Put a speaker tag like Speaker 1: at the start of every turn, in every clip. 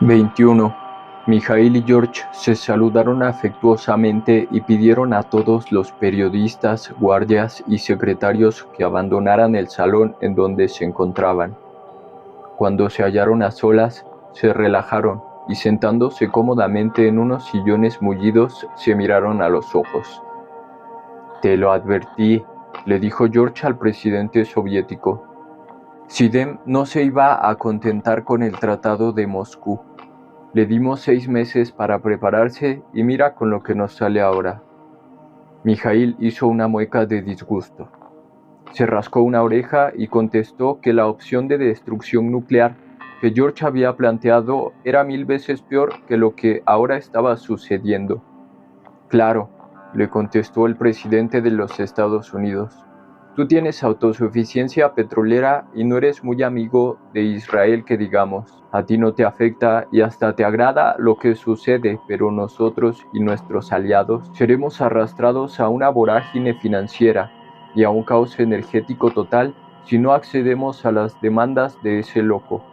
Speaker 1: 21. Mijaíl y George se saludaron afectuosamente y pidieron a todos los periodistas, guardias y secretarios que abandonaran el salón en donde se encontraban. Cuando se hallaron a solas, se relajaron y sentándose cómodamente en unos sillones mullidos, se miraron a los ojos. «Te lo advertí», le dijo George al presidente soviético. Sidem no se iba a contentar con el Tratado de Moscú. Le dimos 6 meses para prepararse y mira con lo que nos sale ahora. Mijaíl hizo una mueca de disgusto. Se rascó una oreja y contestó que la opción de destrucción nuclear que George había planteado era 1000 veces peor que lo que ahora estaba sucediendo. Claro, le contestó el presidente de los Estados Unidos. Tú tienes autosuficiencia petrolera y no eres muy amigo de Israel, que digamos. A ti no te afecta y hasta te agrada lo que sucede, pero nosotros y nuestros aliados seremos arrastrados a una vorágine financiera y a un caos energético total si no accedemos a las demandas de ese loco.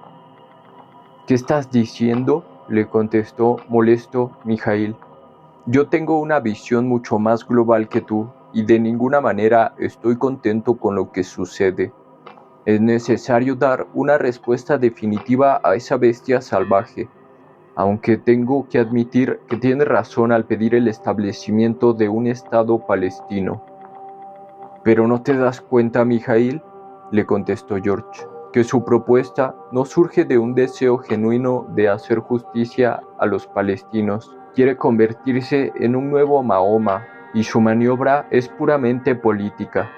Speaker 1: ¿Qué estás diciendo?, le contestó molesto Mijaíl. Yo tengo una visión mucho más global que tú y de ninguna manera estoy contento con lo que sucede. Es necesario dar una respuesta definitiva a esa bestia salvaje, aunque tengo que admitir que tiene razón al pedir el establecimiento de un Estado palestino. ¿Pero no te das cuenta, Mijaíl?, le contestó George, que su propuesta no surge de un deseo genuino de hacer justicia a los palestinos. Quiere convertirse en un nuevo Mahoma y su maniobra es puramente política.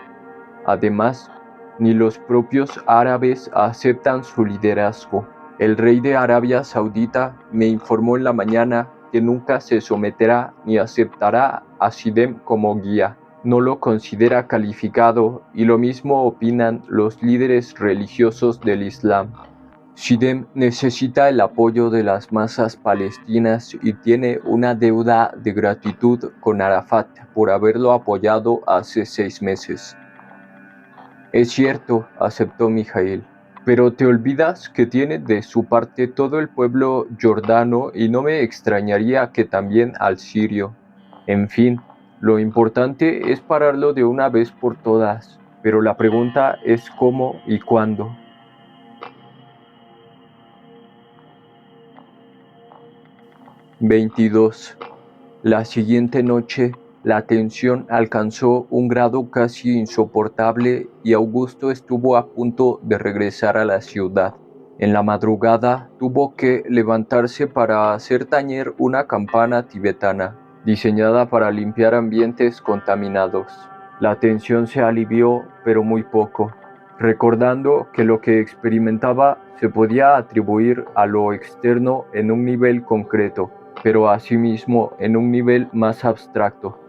Speaker 1: Además, ni los propios árabes aceptan su liderazgo. El rey de Arabia Saudita me informó en la mañana que nunca se someterá ni aceptará a Sidem como guía. No lo considera calificado y lo mismo opinan los líderes religiosos del Islam. Sidem necesita el apoyo de las masas palestinas y tiene una deuda de gratitud con Arafat por haberlo apoyado hace 6 meses. Es cierto, aceptó Mijaíl, pero te olvidas que tiene de su parte todo el pueblo jordano y no me extrañaría que también al sirio. En fin, lo importante es pararlo de una vez por todas, pero la pregunta es cómo y cuándo. «22. La siguiente noche, la tensión alcanzó un grado casi insoportable y Augusto estuvo a punto de regresar a la ciudad. En la madrugada tuvo que levantarse para hacer tañer una campana tibetana, diseñada para limpiar ambientes contaminados. La tensión se alivió, pero muy poco, recordando que lo que experimentaba se podía atribuir a lo externo en un nivel concreto, pero asimismo en un nivel más abstracto.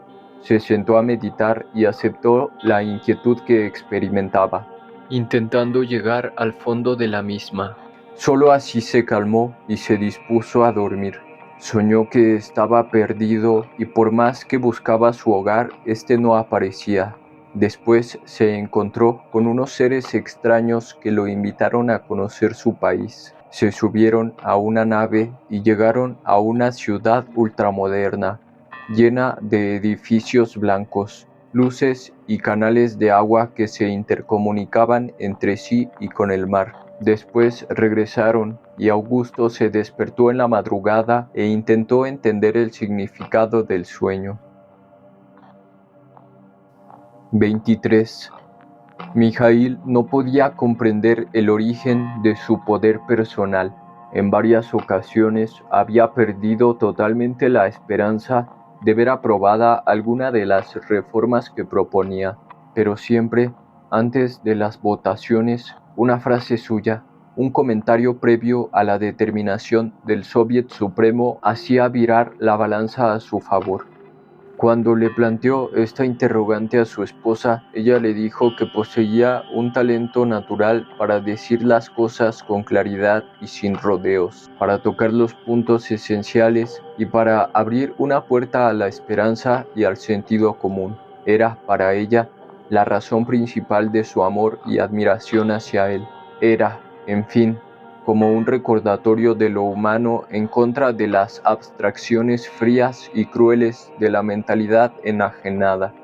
Speaker 1: Se sentó a meditar y aceptó la inquietud que experimentaba, intentando llegar al fondo de la misma. Solo así se calmó y se dispuso a dormir. Soñó que estaba perdido y por más que buscaba su hogar, este no aparecía. Después se encontró con unos seres extraños que lo invitaron a conocer su país. Se subieron a una nave y llegaron a una ciudad ultramoderna, llena de edificios blancos, luces y canales de agua que se intercomunicaban entre sí y con el mar. Después regresaron y Augusto se despertó en la madrugada e intentó entender el significado del sueño. 23. Mijaíl no podía comprender el origen de su poder personal. En varias ocasiones había perdido totalmente la esperanza de ver aprobada alguna de las reformas que proponía, pero siempre, antes de las votaciones, una frase suya, un comentario previo a la determinación del Soviet Supremo hacía virar la balanza a su favor. Cuando le planteó esta interrogante a su esposa, ella le dijo que poseía un talento natural para decir las cosas con claridad y sin rodeos, para tocar los puntos esenciales y para abrir una puerta a la esperanza y al sentido común. Era, para ella, la razón principal de su amor y admiración hacia él. Era, en fin, como un recordatorio de lo humano en contra de las abstracciones frías y crueles de la mentalidad enajenada.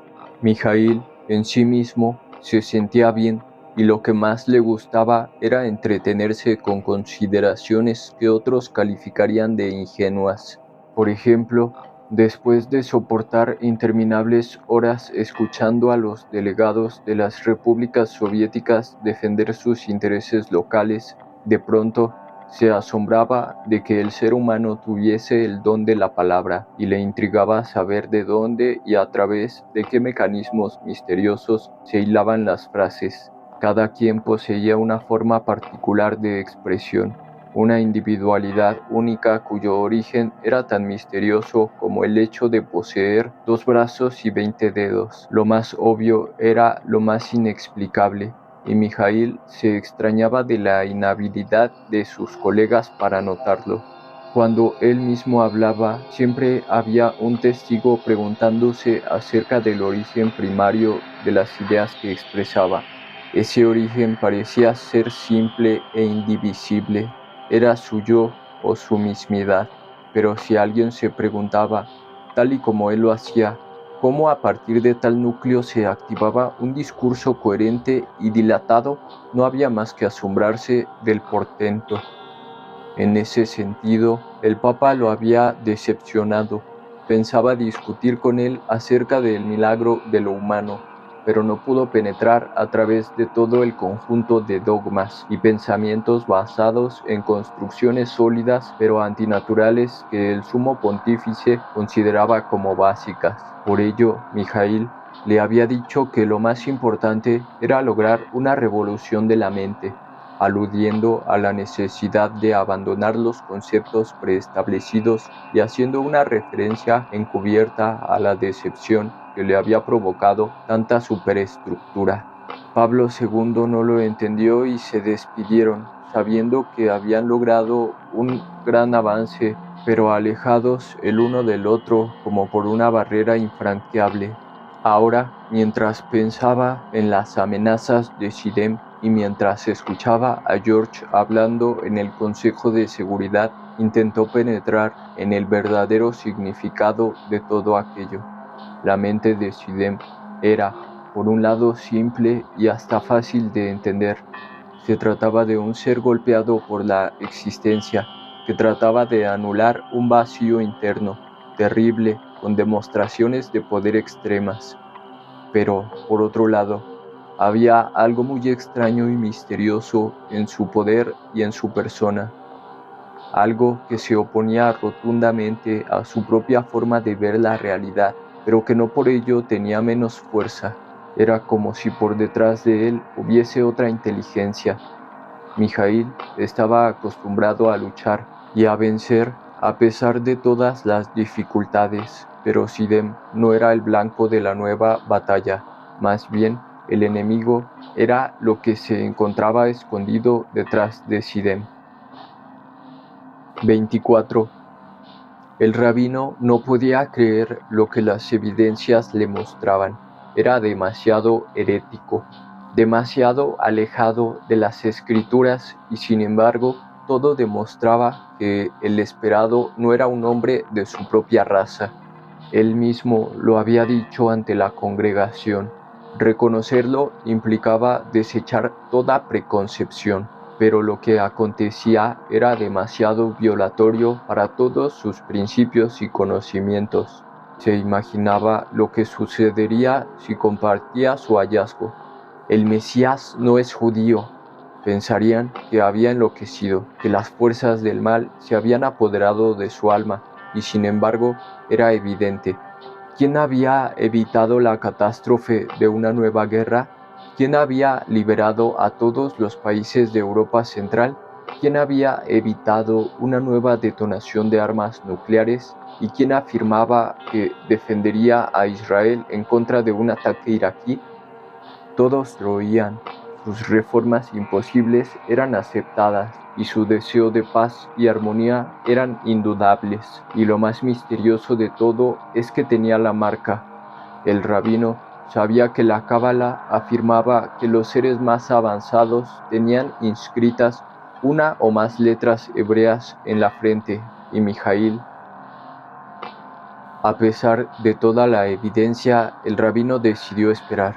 Speaker 1: Mijaíl, en sí mismo, se sentía bien y lo que más le gustaba era entretenerse con consideraciones que otros calificarían de ingenuas. Por ejemplo, después de soportar interminables horas escuchando a los delegados de las repúblicas soviéticas defender sus intereses locales, de pronto se asombraba de que el ser humano tuviese el don de la palabra y le intrigaba saber de dónde y a través de qué mecanismos misteriosos se hilaban las frases. Cada quien poseía una forma particular de expresión, una individualidad única cuyo origen era tan misterioso como el hecho de poseer 2 brazos y 20 dedos. Lo más obvio era lo más inexplicable, y Mijaíl se extrañaba de la inhabilidad de sus colegas para notarlo. Cuando él mismo hablaba, siempre había un testigo preguntándose acerca del origen primario de las ideas que expresaba. Ese origen parecía ser simple e indivisible, era su yo o su mismidad, pero si alguien se preguntaba, tal y como él lo hacía, cómo a partir de tal núcleo se activaba un discurso coherente y dilatado, no había más que asombrarse del portento. En ese sentido, el Papa lo había decepcionado. Pensaba discutir con él acerca del milagro de lo humano, pero no pudo penetrar a través de todo el conjunto de dogmas y pensamientos basados en construcciones sólidas pero antinaturales que el sumo pontífice consideraba como básicas. Por ello, Mijaíl le había dicho que lo más importante era lograr una revolución de la mente, aludiendo a la necesidad de abandonar los conceptos preestablecidos y haciendo una referencia encubierta a la decepción que le había provocado tanta superestructura. Pablo II no lo entendió y se despidieron, sabiendo que habían logrado un gran avance, pero alejados el uno del otro como por una barrera infranqueable. Ahora, mientras pensaba en las amenazas de Sidem y mientras escuchaba a George hablando en el Consejo de Seguridad, intentó penetrar en el verdadero significado de todo aquello. La mente de Sidem era, por un lado, simple y hasta fácil de entender. Se trataba de un ser golpeado por la existencia, que trataba de anular un vacío interno, terrible, con demostraciones de poder extremas. Pero, por otro lado, había algo muy extraño y misterioso en su poder y en su persona, algo que se oponía rotundamente a su propia forma de ver la realidad, pero que no por ello tenía menos fuerza. Era como si por detrás de él hubiese otra inteligencia. Mijaíl estaba acostumbrado a luchar y a vencer a pesar de todas las dificultades, pero Sidem no era el blanco de la nueva batalla, más bien el enemigo era lo que se encontraba escondido detrás de Sidem. 24. El rabino no podía creer lo que las evidencias le mostraban. Era demasiado herético, demasiado alejado de las escrituras y sin embargo todo demostraba que el esperado no era un hombre de su propia raza. Él mismo lo había dicho ante la congregación. Reconocerlo implicaba desechar toda preconcepción, pero lo que acontecía era demasiado violatorio para todos sus principios y conocimientos. Se imaginaba lo que sucedería si compartía su hallazgo. El Mesías no es judío. Pensarían que había enloquecido, que las fuerzas del mal se habían apoderado de su alma, y sin embargo era evidente. ¿Quién había evitado la catástrofe de una nueva guerra? ¿Quién había liberado a todos los países de Europa Central? ¿Quién había evitado una nueva detonación de armas nucleares? ¿Y quién afirmaba que defendería a Israel en contra de un ataque iraquí? Todos lo oían. Sus reformas imposibles eran aceptadas y su deseo de paz y armonía eran indudables. Y lo más misterioso de todo es que tenía la marca. El rabino sabía que la Cábala afirmaba que los seres más avanzados tenían inscritas una o más letras hebreas en la frente, y Mijaíl. A pesar de toda la evidencia, el rabino decidió esperar.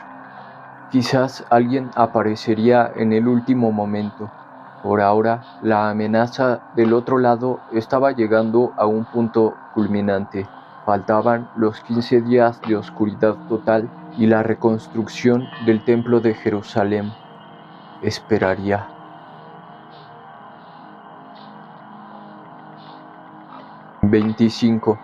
Speaker 1: Quizás alguien aparecería en el último momento. Por ahora, la amenaza del otro lado estaba llegando a un punto culminante. Faltaban los 15 días de oscuridad total y la reconstrucción del templo de Jerusalén. Esperaría. 25.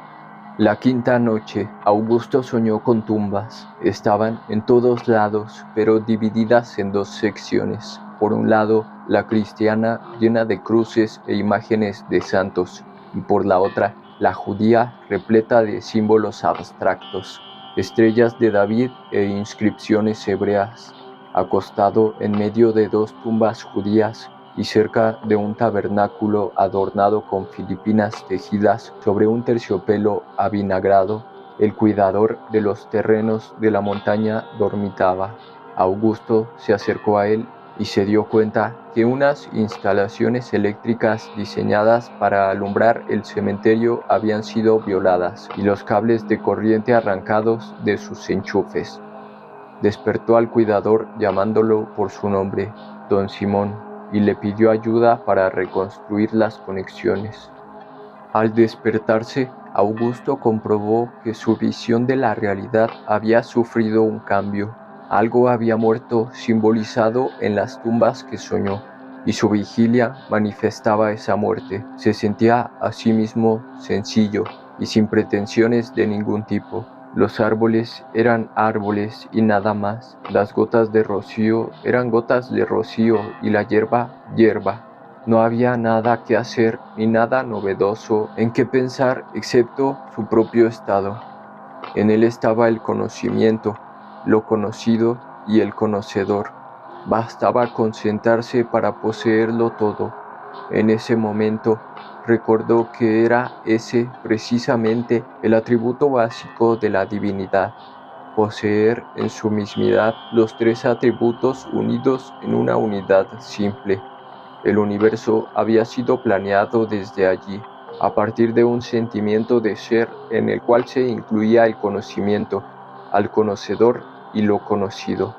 Speaker 1: La quinta noche, Augusto soñó con tumbas. Estaban en todos lados, pero divididas en dos secciones. Por un lado, la cristiana, llena de cruces e imágenes de santos, y por la otra, la judía, repleta de símbolos abstractos, estrellas de David e inscripciones hebreas. Acostado en medio de dos tumbas judías, y cerca de un tabernáculo adornado con filipinas tejidas sobre un terciopelo avinagrado, el cuidador de los terrenos de la montaña dormitaba. Augusto se acercó a él y se dio cuenta que unas instalaciones eléctricas diseñadas para alumbrar el cementerio habían sido violadas y los cables de corriente arrancados de sus enchufes. Despertó al cuidador llamándolo por su nombre, Don Simón, y le pidió ayuda para reconstruir las conexiones. Al despertarse, Augusto comprobó que su visión de la realidad había sufrido un cambio. Algo había muerto simbolizado en las tumbas que soñó, y su vigilia manifestaba esa muerte. Se sentía a sí mismo sencillo y sin pretensiones de ningún tipo. Los árboles eran árboles y nada más. Las gotas de rocío eran gotas de rocío y la hierba, hierba. No había nada que hacer ni nada novedoso en qué pensar excepto su propio estado. En él estaba el conocimiento, lo conocido y el conocedor. Bastaba concentrarse para poseerlo todo. En ese momento, recordó que era ese precisamente el atributo básico de la divinidad, poseer en su mismidad los tres atributos unidos en una unidad simple. El universo había sido planeado desde allí, a partir de un sentimiento de ser en el cual se incluía el conocimiento, al conocedor y lo conocido.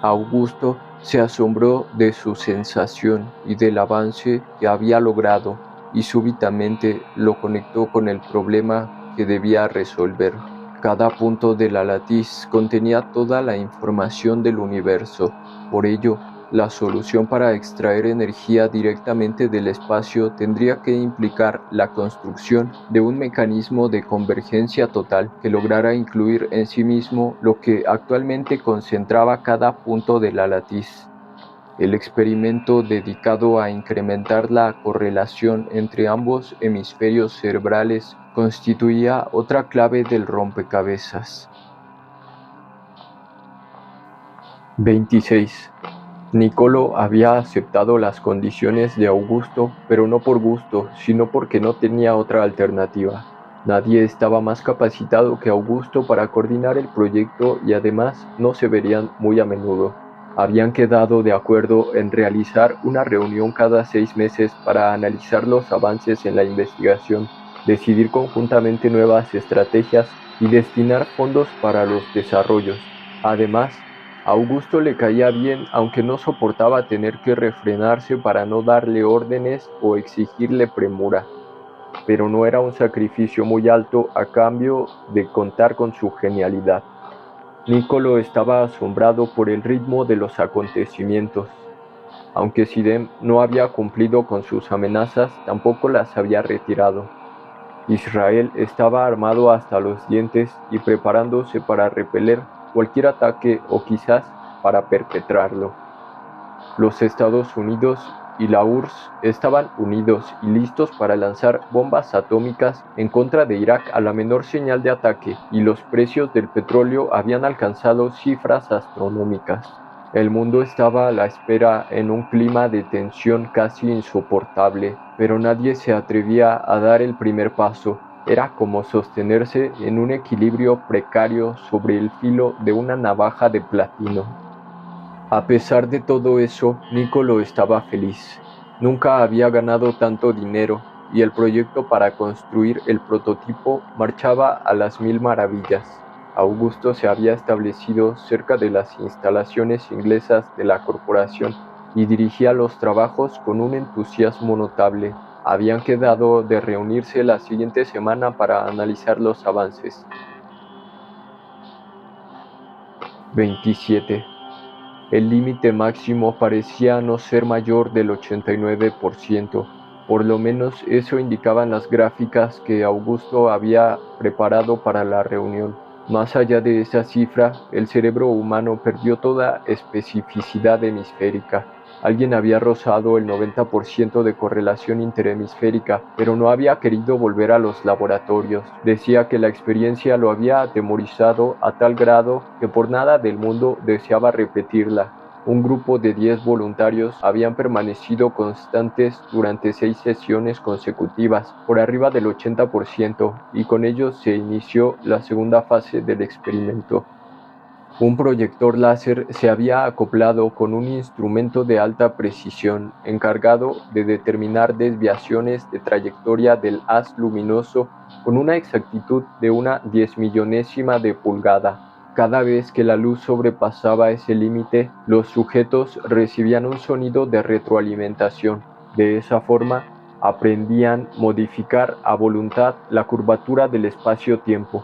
Speaker 1: Augusto se asombró de su sensación y del avance que había logrado, y súbitamente lo conectó con el problema que debía resolver. Cada punto de la latiz contenía toda la información del universo. Por ello, la solución para extraer energía directamente del espacio tendría que implicar la construcción de un mecanismo de convergencia total que lograra incluir en sí mismo lo que actualmente concentraba cada punto de la latiz. El experimento dedicado a incrementar la correlación entre ambos hemisferios cerebrales constituía otra clave del rompecabezas. 26. Niccolò había aceptado las condiciones de Augusto, pero no por gusto, sino porque no tenía otra alternativa. Nadie estaba más capacitado que Augusto para coordinar el proyecto y además no se verían muy a menudo. Habían quedado de acuerdo en realizar una reunión cada 6 meses para analizar los avances en la investigación, decidir conjuntamente nuevas estrategias y destinar fondos para los desarrollos. Además, a Augusto le caía bien, aunque no soportaba tener que refrenarse para no darle órdenes o exigirle premura. Pero no era un sacrificio muy alto a cambio de contar con su genialidad. Niccolò estaba asombrado por el ritmo de los acontecimientos. Aunque Sidem no había cumplido con sus amenazas, tampoco las había retirado. Israel estaba armado hasta los dientes y preparándose para repeler cualquier ataque o quizás para perpetrarlo. Los Estados Unidos y la URSS estaban unidos y listos para lanzar bombas atómicas en contra de Irak a la menor señal de ataque, y los precios del petróleo habían alcanzado cifras astronómicas. El mundo estaba a la espera en un clima de tensión casi insoportable, pero nadie se atrevía a dar el primer paso. Era como sostenerse en un equilibrio precario sobre el filo de una navaja de platino. A pesar de todo eso, Nicolo estaba feliz. Nunca había ganado tanto dinero, y el proyecto para construir el prototipo marchaba a las mil maravillas. Augusto se había establecido cerca de las instalaciones inglesas de la corporación y dirigía los trabajos con un entusiasmo notable. Habían quedado de reunirse la siguiente semana para analizar los avances. 27. El límite máximo parecía no ser mayor del 89%, por lo menos eso indicaban las gráficas que Augusto había preparado para la reunión. Más allá de esa cifra, el cerebro humano perdió toda especificidad hemisférica. Alguien había rozado el 90% de correlación interhemisférica, pero no había querido volver a los laboratorios. Decía que la experiencia lo había atemorizado a tal grado que por nada del mundo deseaba repetirla. Un grupo de 10 voluntarios habían permanecido constantes durante 6 sesiones consecutivas, por arriba del 80%, y con ellos se inició la segunda fase del experimento. Un proyector láser se había acoplado con un instrumento de alta precisión encargado de determinar desviaciones de trayectoria del haz luminoso con una exactitud de una 10.000.000ª de pulgada. Cada vez que la luz sobrepasaba ese límite, los sujetos recibían un sonido de retroalimentación. De esa forma, aprendían modificar a voluntad la curvatura del espacio-tiempo.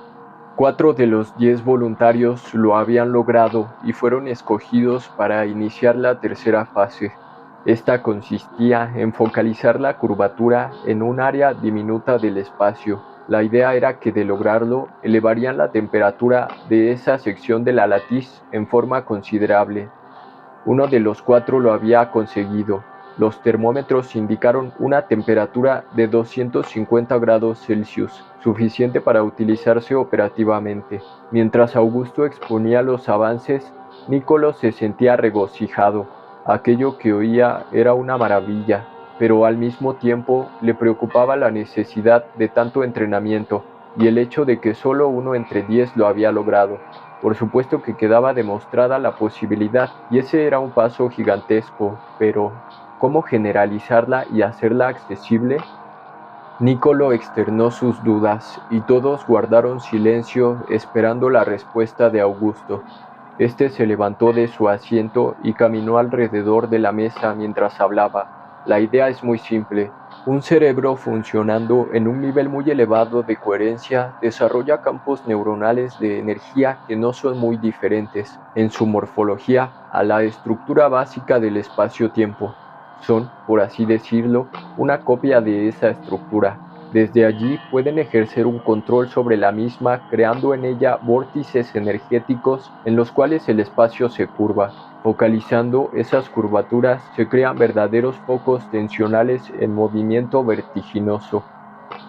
Speaker 1: 4 de los 10 voluntarios lo habían logrado y fueron escogidos para iniciar la tercera fase. Esta consistía en focalizar la curvatura en un área diminuta del espacio. La idea era que de lograrlo, elevarían la temperatura de esa sección de la latiz en forma considerable. Uno de los 4 lo había conseguido. Los termómetros indicaron una temperatura de 250 grados Celsius, suficiente para utilizarse operativamente. Mientras Augusto exponía los avances, Nicolo se sentía regocijado. Aquello que oía era una maravilla, pero al mismo tiempo le preocupaba la necesidad de tanto entrenamiento y el hecho de que solo uno entre 10 lo había logrado. Por supuesto que quedaba demostrada la posibilidad, y ese era un paso gigantesco, pero ¿cómo generalizarla y hacerla accesible? Nicolo externó sus dudas, y todos guardaron silencio esperando la respuesta de Augusto. Este se levantó de su asiento y caminó alrededor de la mesa mientras hablaba. La idea es muy simple. Un cerebro funcionando en un nivel muy elevado de coherencia desarrolla campos neuronales de energía que no son muy diferentes, en su morfología, a la estructura básica del espacio-tiempo. Son, por así decirlo, una copia de esa estructura. Desde allí pueden ejercer un control sobre la misma, creando en ella vórtices energéticos en los cuales el espacio se curva. Focalizando esas curvaturas se crean verdaderos focos tensionales en movimiento vertiginoso.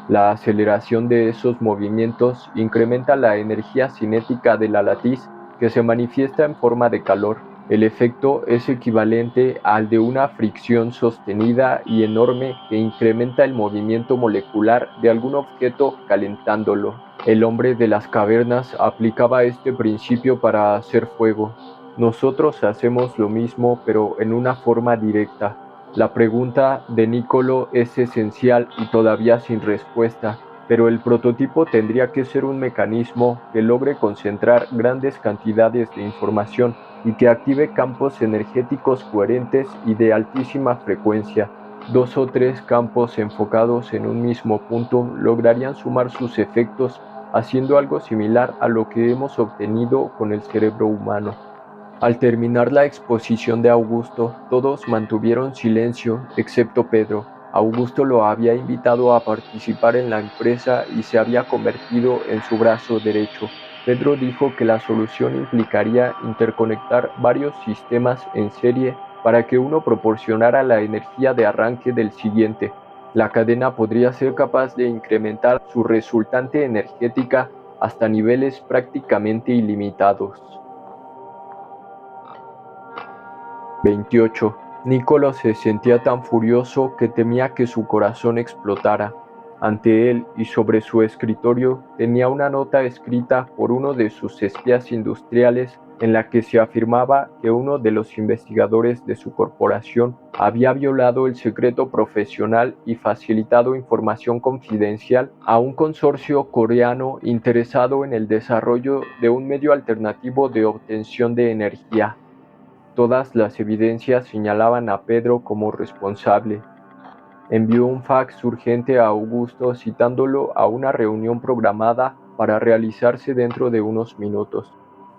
Speaker 1: La aceleración de esos movimientos incrementa la energía cinética de la latiz, que se manifiesta en forma de calor. El efecto es equivalente al de una fricción sostenida y enorme que incrementa el movimiento molecular de algún objeto calentándolo. El hombre de las cavernas aplicaba este principio para hacer fuego. Nosotros hacemos lo mismo, pero en una forma directa. La pregunta de Nicolo es esencial y todavía sin respuesta, pero el prototipo tendría que ser un mecanismo que logre concentrar grandes cantidades de información y que active campos energéticos coherentes y de altísima frecuencia. 2 o 3 campos enfocados en un mismo punto lograrían sumar sus efectos, haciendo algo similar a lo que hemos obtenido con el cerebro humano. Al terminar la exposición de Augusto, todos mantuvieron silencio, excepto Pedro. Augusto lo había invitado a participar en la empresa y se había convertido en su brazo derecho. Pedro dijo que la solución implicaría interconectar varios sistemas en serie para que uno proporcionara la energía de arranque del siguiente. La cadena podría ser capaz de incrementar su resultante energética hasta niveles prácticamente ilimitados. 28. Nicolo se sentía tan furioso que temía que su corazón explotara. Ante él y sobre su escritorio tenía una nota escrita por uno de sus espías industriales en la que se afirmaba que uno de los investigadores de su corporación había violado el secreto profesional y facilitado información confidencial a un consorcio coreano interesado en el desarrollo de un medio alternativo de obtención de energía. Todas las evidencias señalaban a Pedro como responsable. Envió un fax urgente a Augusto citándolo a una reunión programada para realizarse dentro de unos minutos.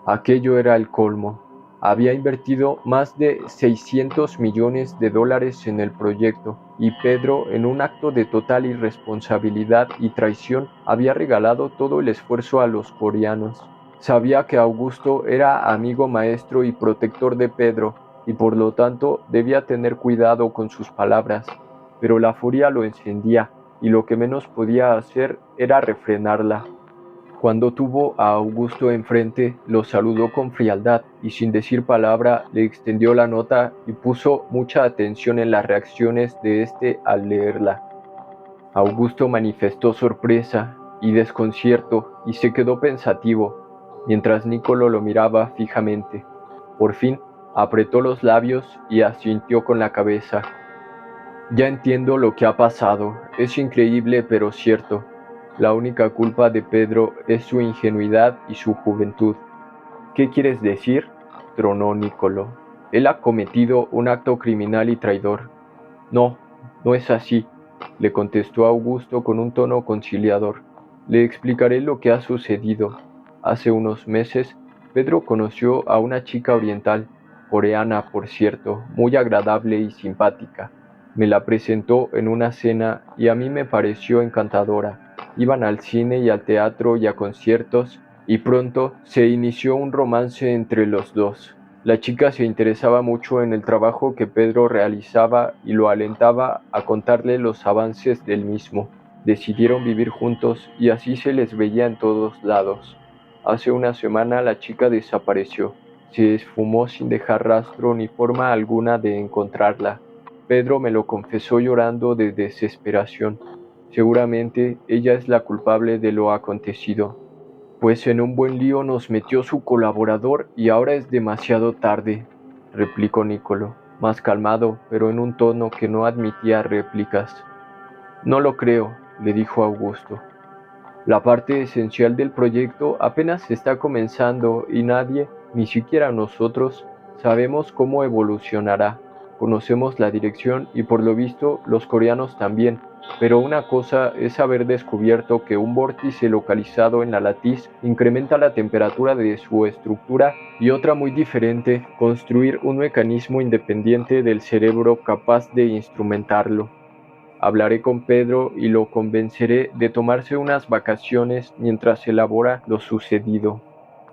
Speaker 1: Aquello era el colmo. Había invertido más de $600 millones en el proyecto y Pedro, en un acto de total irresponsabilidad y traición, había regalado todo el esfuerzo a los coreanos. Sabía que Augusto era amigo maestro y protector de Pedro y por lo tanto debía tener cuidado con sus palabras, pero la furia lo encendía y lo que menos podía hacer era refrenarla. Cuando tuvo a Augusto enfrente, lo saludó con frialdad y sin decir palabra le extendió la nota y puso mucha atención en las reacciones de éste al leerla. Augusto manifestó sorpresa y desconcierto y se quedó pensativo, mientras Niccolò lo miraba fijamente. Por fin, apretó los labios y asintió con la cabeza. Ya entiendo lo que ha pasado, es increíble pero cierto. La única culpa de Pedro es su ingenuidad y su juventud. ¿Qué quieres decir?, tronó Niccolò. Él ha cometido un acto criminal y traidor. No, no es así, le contestó Augusto con un tono conciliador. Le explicaré lo que ha sucedido. Hace unos meses, Pedro conoció a una chica oriental, coreana por cierto, muy agradable y simpática. Me la presentó en una cena y a mí me pareció encantadora. Iban al cine y al teatro y a conciertos, y pronto se inició un romance entre los dos. La chica se interesaba mucho en el trabajo que Pedro realizaba y lo alentaba a contarle los avances del mismo. Decidieron vivir juntos y así se les veía en todos lados. Hace una semana la chica desapareció. Se esfumó sin dejar rastro ni forma alguna de encontrarla. Pedro me lo confesó llorando de desesperación. Seguramente ella es la culpable de lo acontecido. Pues en un buen lío nos metió su colaborador y ahora es demasiado tarde, replicó Niccolò, más calmado, pero en un tono que no admitía réplicas. No lo creo, le dijo Augusto. La parte esencial del proyecto apenas está comenzando y nadie, ni siquiera nosotros, sabemos cómo evolucionará. Conocemos la dirección y por lo visto los coreanos también, pero una cosa es haber descubierto que un vórtice localizado en la latiz incrementa la temperatura de su estructura y otra muy diferente, construir un mecanismo independiente del cerebro capaz de instrumentarlo. Hablaré con Pedro y lo convenceré de tomarse unas vacaciones mientras elabora lo sucedido.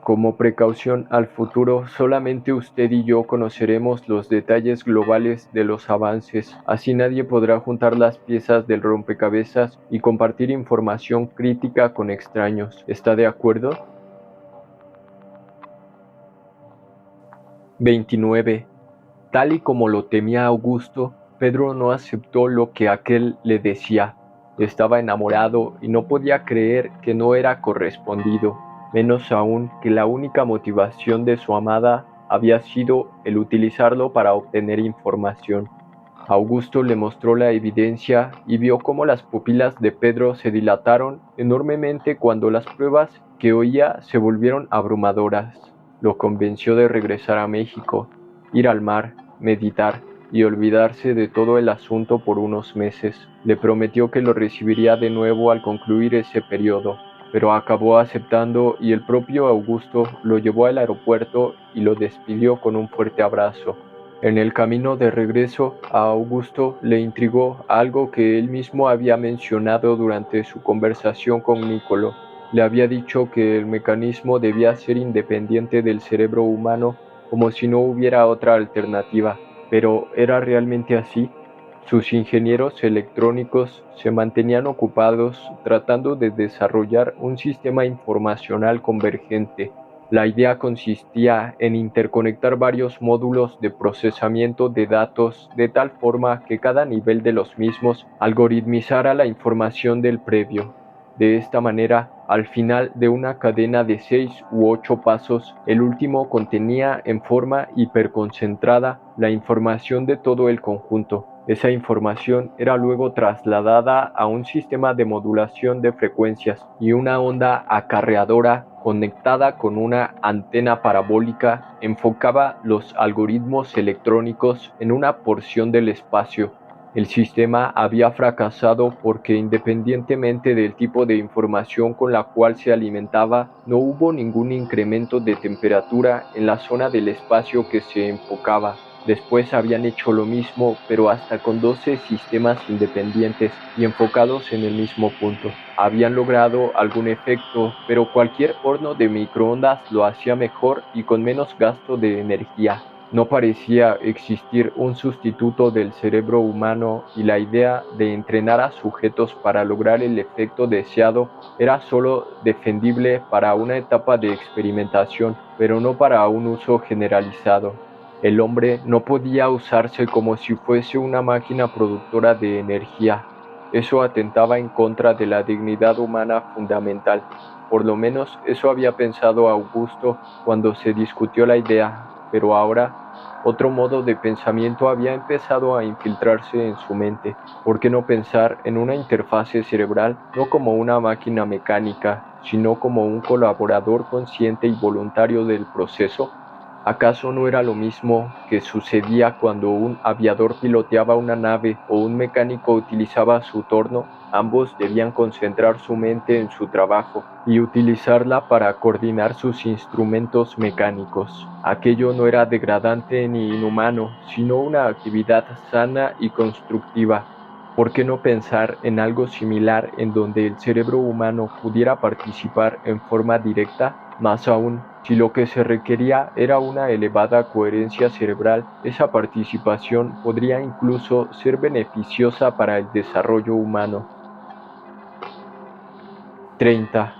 Speaker 1: Como precaución al futuro, solamente usted y yo conoceremos los detalles globales de los avances, así nadie podrá juntar las piezas del rompecabezas y compartir información crítica con extraños. ¿Está de acuerdo? 29. Tal y como lo temía Augusto, Pedro no aceptó lo que aquel le decía. Estaba enamorado y no podía creer que no era correspondido, menos aún que la única motivación de su amada había sido el utilizarlo para obtener información. Augusto le mostró la evidencia y vio cómo las pupilas de Pedro se dilataron enormemente cuando las pruebas que oía se volvieron abrumadoras. Lo convenció de regresar a México, ir al mar, meditar y olvidarse de todo el asunto por unos meses. Le prometió que lo recibiría de nuevo al concluir ese periodo, pero acabó aceptando y el propio Augusto lo llevó al aeropuerto y lo despidió con un fuerte abrazo. En el camino de regreso, a Augusto le intrigó algo que él mismo había mencionado durante su conversación con Niccolò. Le había dicho que el mecanismo debía ser independiente del cerebro humano, como si no hubiera otra alternativa. Pero ¿era realmente así? Sus ingenieros electrónicos se mantenían ocupados tratando de desarrollar un sistema informacional convergente. La idea consistía en interconectar varios módulos de procesamiento de datos de tal forma que cada nivel de los mismos algoritmizara la información del previo. De esta manera, al final de una cadena de 6 u 8 pasos, el último contenía en forma hiperconcentrada la información de todo el conjunto. Esa información era luego trasladada a un sistema de modulación de frecuencias y una onda acarreadora conectada con una antena parabólica enfocaba los algoritmos electrónicos en una porción del espacio. El sistema había fracasado porque, independientemente del tipo de información con la cual se alimentaba, no hubo ningún incremento de temperatura en la zona del espacio que se enfocaba. Después habían hecho lo mismo, pero hasta con 12 sistemas independientes y enfocados en el mismo punto. Habían logrado algún efecto, pero cualquier horno de microondas lo hacía mejor y con menos gasto de energía. No parecía existir un sustituto del cerebro humano y la idea de entrenar a sujetos para lograr el efecto deseado era solo defendible para una etapa de experimentación, pero no para un uso generalizado. El hombre no podía usarse como si fuese una máquina productora de energía. Eso atentaba en contra de la dignidad humana fundamental. Por lo menos eso había pensado Augusto cuando se discutió la idea, pero ahora otro modo de pensamiento había empezado a infiltrarse en su mente. ¿Por qué no pensar en una interfase cerebral no como una máquina mecánica, sino como un colaborador consciente y voluntario del proceso? ¿Acaso no era lo mismo que sucedía cuando un aviador piloteaba una nave o un mecánico utilizaba su torno? Ambos debían concentrar su mente en su trabajo y utilizarla para coordinar sus instrumentos mecánicos. Aquello no era degradante ni inhumano, sino una actividad sana y constructiva. ¿Por qué no pensar en algo similar en donde el cerebro humano pudiera participar en forma directa? Más aún, si lo que se requería era una elevada coherencia cerebral, esa participación podría incluso ser beneficiosa para el desarrollo humano. 30.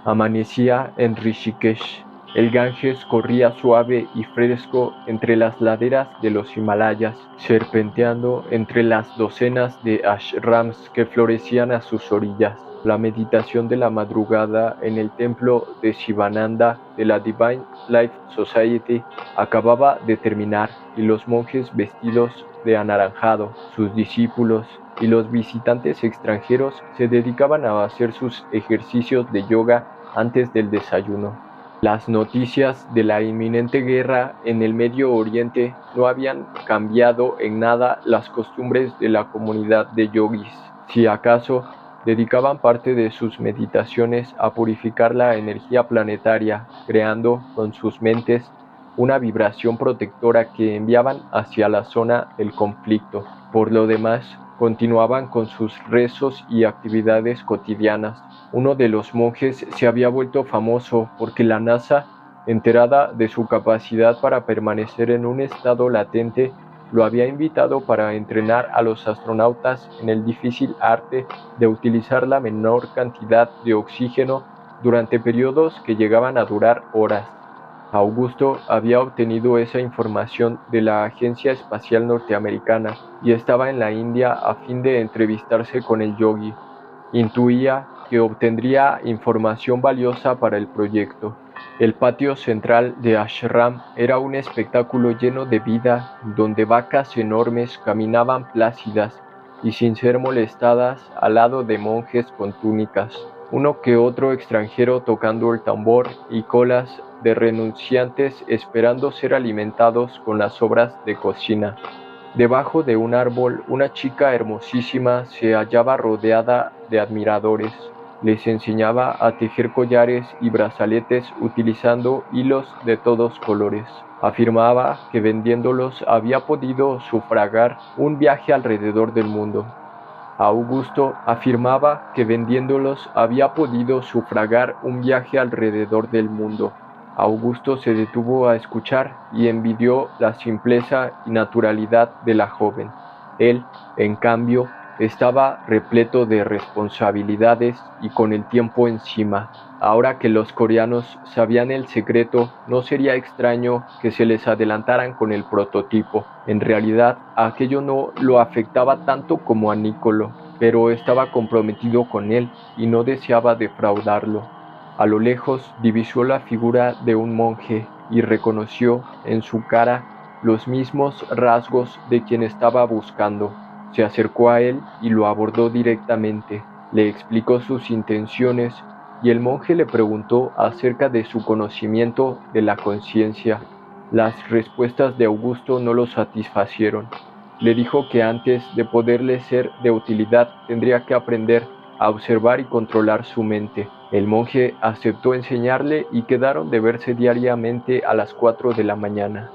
Speaker 1: Amanecía en Rishikesh. El Ganges corría suave y fresco entre las laderas de los Himalayas, serpenteando entre las docenas de ashrams que florecían a sus orillas. La meditación de la madrugada en el templo de Shivananda de la Divine Life Society acababa de terminar y los monjes vestidos de anaranjado, sus discípulos y los visitantes extranjeros se dedicaban a hacer sus ejercicios de yoga antes del desayuno. Las noticias de la inminente guerra en el Medio Oriente no habían cambiado en nada las costumbres de la comunidad de yogis. Si acaso, dedicaban parte de sus meditaciones a purificar la energía planetaria, creando con sus mentes una vibración protectora que enviaban hacia la zona del conflicto. Por lo demás, continuaban con sus rezos y actividades cotidianas. Uno de los monjes se había vuelto famoso porque la NASA, enterada de su capacidad para permanecer en un estado latente, lo había invitado para entrenar a los astronautas en el difícil arte de utilizar la menor cantidad de oxígeno durante periodos que llegaban a durar horas. Augusto había obtenido esa información de la Agencia Espacial Norteamericana y estaba en la India a fin de entrevistarse con el yogi. Intuía que obtendría información valiosa para el proyecto. El patio central de Ashram era un espectáculo lleno de vida, donde vacas enormes caminaban plácidas y sin ser molestadas al lado de monjes con túnicas. Uno que otro extranjero tocando el tambor y colas de renunciantes esperando ser alimentados con las obras de cocina. Debajo de un árbol, una chica hermosísima se hallaba rodeada de admiradores. Les enseñaba a tejer collares y brazaletes utilizando hilos de todos colores. Afirmaba que vendiéndolos había podido sufragar un viaje alrededor del mundo. Augusto afirmaba que vendiéndolos había podido sufragar un viaje alrededor del mundo. Augusto se detuvo a escuchar y envidió la simpleza y naturalidad de la joven. Él, en cambio, estaba repleto de responsabilidades y con el tiempo encima. Ahora que los coreanos sabían el secreto, no sería extraño que se les adelantaran con el prototipo. En realidad, aquello no lo afectaba tanto como a Niccolò. pero estaba comprometido con él y no deseaba defraudarlo. A lo lejos divisó la figura de un monje y reconoció en su cara los mismos rasgos de quien estaba buscando. Se acercó a él y lo abordó directamente, le explicó sus intenciones y el monje le preguntó acerca de su conocimiento de la conciencia. Las respuestas de Augusto no lo satisfacieron. Le dijo que antes de poderle ser de utilidad tendría que aprender a observar y controlar su mente. El monje aceptó enseñarle y quedaron de verse diariamente a las 4 de la mañana.